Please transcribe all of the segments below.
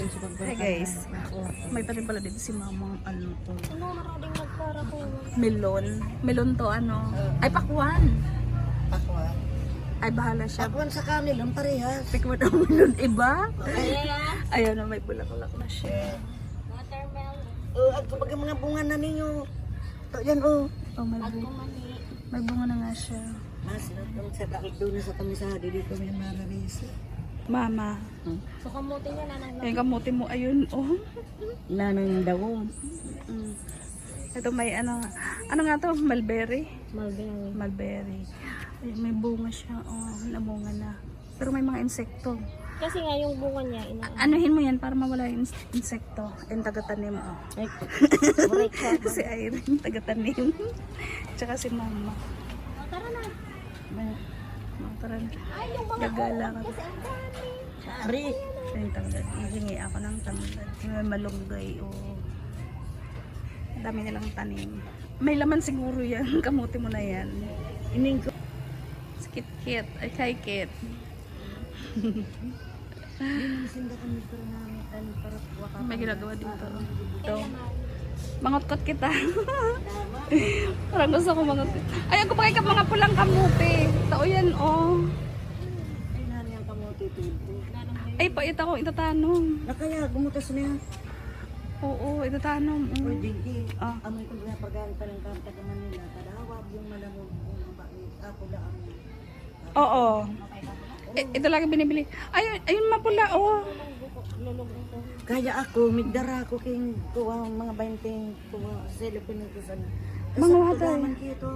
Hi guys, may tanim pala dito si mamang ano to. Melon to ano. Ay pakwan. Pakwan. Ay bahala siya. Pakwan sa kanil, ang parehas. Pakwan ang melon iba. Ayun na may bulaklak na siya. Kapag mga bunga na ninyo. Ito yan oh. Oh may bunga na nga siya. Mas, sa doon na sa kamisado dito may mararisa. Mama. So kamuti niya nanang Yung kamuti mo ayun oh. Nanang daw. Ito may ano nga to? Mulberry. Mulberry. Mulberry. Ay, may bunga siya. Oh, namunga na. Pero may mga insekto. Kasi nga yung bunga niya Anuhin mo yan para mawala yung insekto. Yung taga-tanim. Oh. Si Irene, taga-tanim. Tsaka si Mama. Tara na. Tara na. Ay, yung mga Gagala ka. kasi ang dami. Ari. Yung tanggad. Hihingi ako ng tanggad. May malunggay. Oh. Dami nilang tanim. May laman siguro yan. Kamuti mo na yan. Ining ko. Kit-kit. Ay, kay Kit. Sinda kami para namin para waka. May ginagawa dito. Ito. Mangotkot kita. Parang gusto ko mangotkot. Ay, ako pakikap mga pulang kamuti. Tao yan, oh. Ay, nani ang kamote tubo. Ay, pait ako. Itatanong. Nakaya, gumutas niya. Oo, itatanong. Pwede ki. Ah. Amoy kong pinapaganta ng kanta ka Manila. Kadawag yung malamog yung bakit. Ako lang. Oo. Ito lagi binibili. Ayun mapula, oh. Kaya ako, migdara ko king tuwa mga 20 tuwa sila pinagkusan. Mga watay. Kito.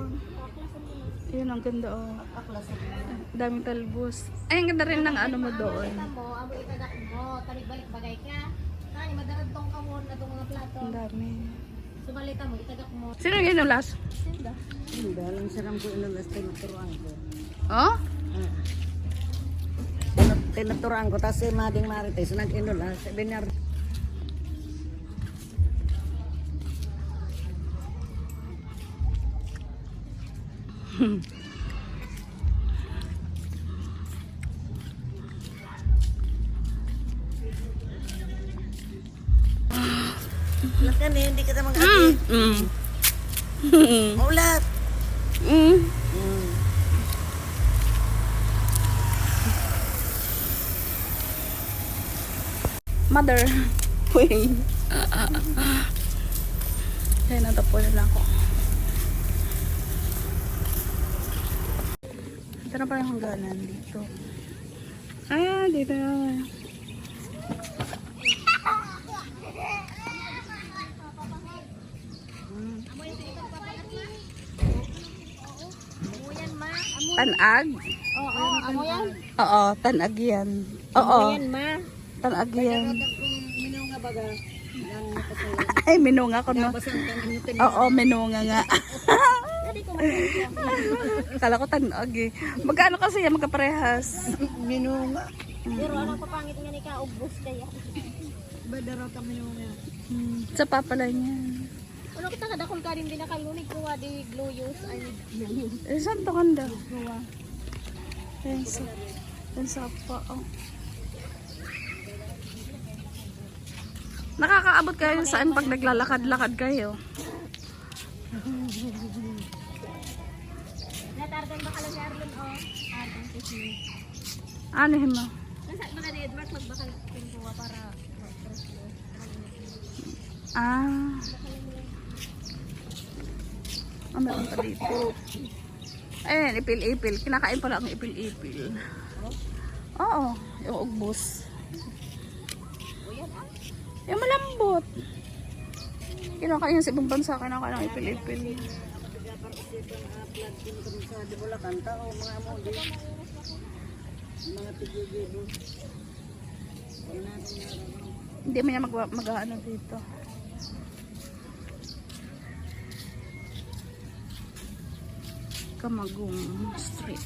Ayun, ang ganda, oh. Aklas. Daming talbos. Ay, ang ganda rin ng ano mo doon. Mo, amo itadak mo, talibalik bagay ka. Kani madaradtong ka mo na tong mga plato. Ang dami. Subalita mo, itagak mo. Sino yun yung last? Sinda. Hindi, alam saram ko inulas tinuturuan ko. Oh? Tinuturuan ko, tapos si Mading Marites, nag-inulas, binar. Lakan eh, hindi kita mag-ati. Maulat. Mother. Uy. Kaya natapunan na ako. Ito na pala yung hangganan dito. Dito na. Tanag? Oo, amo yan. Oo, tanag yan. Oo, Yan ma. tanag yan. Minunga baga. Ay, minunga ko no. Basang tanginutin. Oo, minunga nga. Dali ko Kala ko tanag eh. Magkano kasi yan magkaparehas? Minunga. Pero anong papangit nga ni ka ubos kaya. Badara ka minunga. Sa papala niya. Ano kita kadakol ka rin din nakalunig ko di glorious ay glorious. Saan to kanda? Yan sa pa. Oh. Nakakaabot kayo saan pag naglalakad-lakad kayo? Natardan ba kala si Arlen o? Arlen kasi. Ano yun mo? Nasa mga ni Edward magbakal pintuwa para mag-presto. Meron pa dito. Ayan, ipil-ipil. Kinakain pala ang ipil-ipil. Oo, yung ugbos. Yung malambot. Kinakain yan sa ibang bansa. Kinakain ang ipil-ipil. Di bola kanta o mga amodi. Mga tigil-gilo. Hindi mo niya mag-ano dito. Kamagong Street.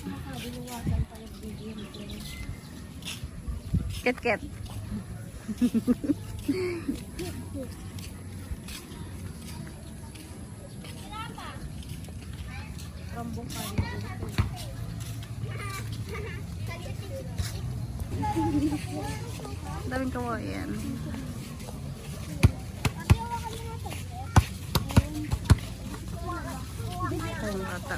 Ket-ket. Rambong pa rin. Daming kawayan. Ito yung bata.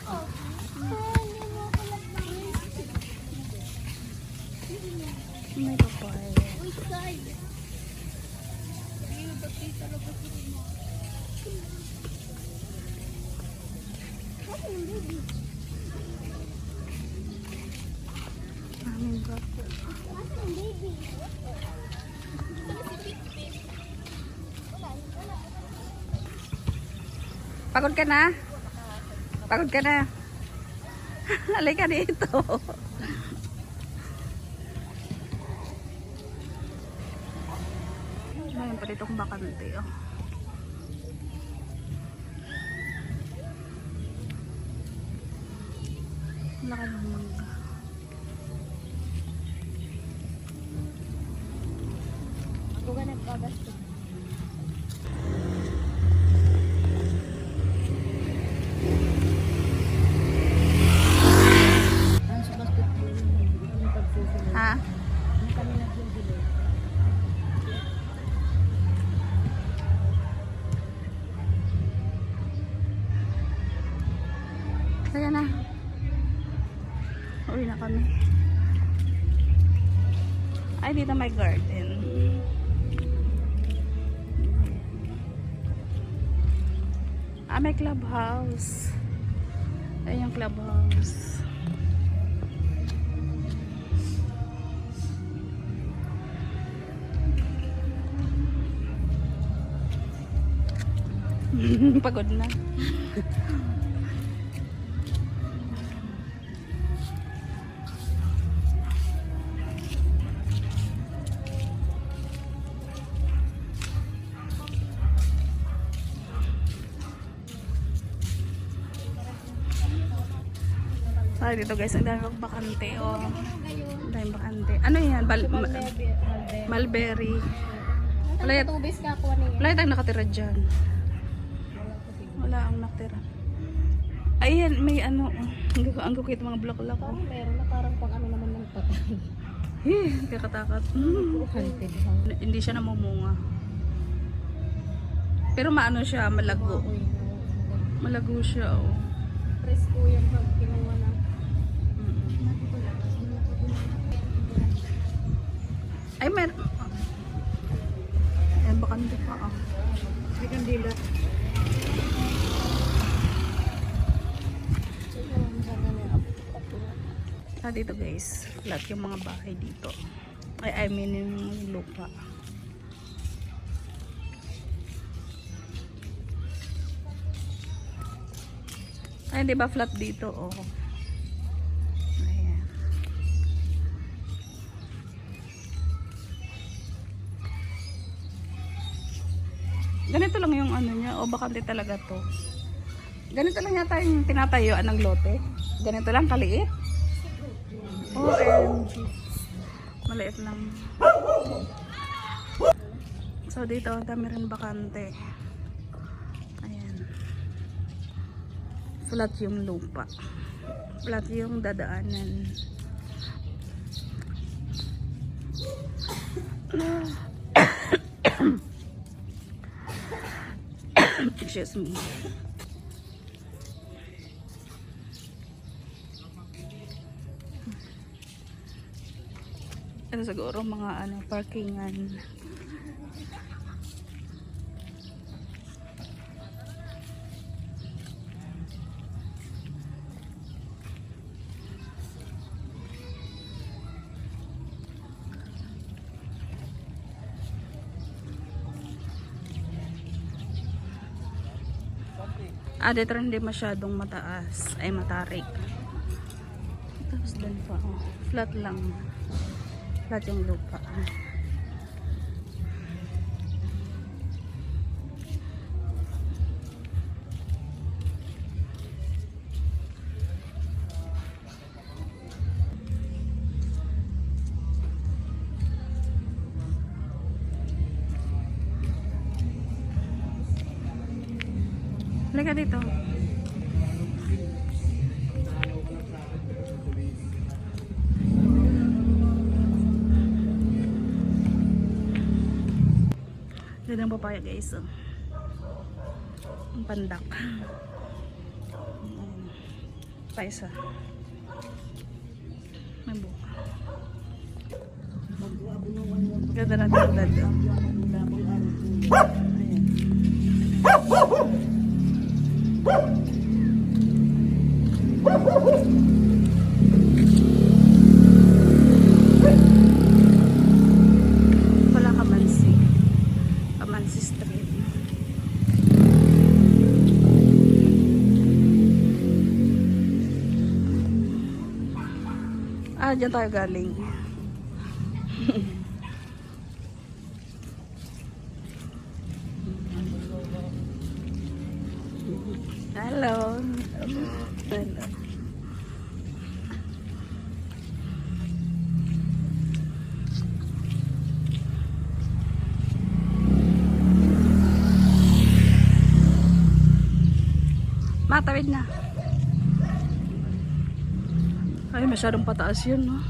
May papaya. Maraming bata. Pagod ka na? Pagod ka na? Halika dito. Mayroon pa dito kung bakante. Oh. Laki ng mangga. Ako ka nagpagasto. Ang sa basketball, yung pagsusunod. Ha? Ang kami nagsusunod. Kaya na. Uwi na kami. Ay, dito may garden. Ah, may clubhouse. Ayun yung clubhouse. Pagod na. Ay, dito guys, ang dami bakante. Oh. Ang dami bakante. Ano yan? Mulberry. Wala yan. Tubis ka kuha niya. Wala yung nakatira dyan. Wala ang nakatira. Ayan, may ano. Ang kukit mga bulaklak. Oh. Parang meron na parang pag ano naman ng patay. Kakatakot. Hunted. Hindi siya namumunga. Pero maano siya, malago. Malago siya, oh. Presko yung pag kinuha na. Ay, may... Ay, bakante pa, oh. May kandila. Dito guys, lahat yung mga bahay dito. I mean yung lupa. Ay, di ba flat dito? Oh. Ayan. Ganito lang yung ano niya. O bakante talaga to. Ganito lang yata yung tinatayuan ng lote. Ganito lang, kaliit. OMG. Maliit lang. So dito, dami rin bakante. Ayan. Flat yung lupa. Flat yung dadaanan. Excuse me. Ito siguro mga ano, parkingan. Dito rin hindi masyadong mataas. Ay, matarik. Tapos dun pa, oh. Flat lang. Flat yung lupa. Halika dito. Ganda ng papaya guys. Oh. Ang pandak. Pa isa. May buka. Ganda na tingnan. Ayan. Wala Kamansi. Kamansi Street. Diyan tayo galing. Hello. Hello. Matawid na. Ay, masyadong pataas yun, no?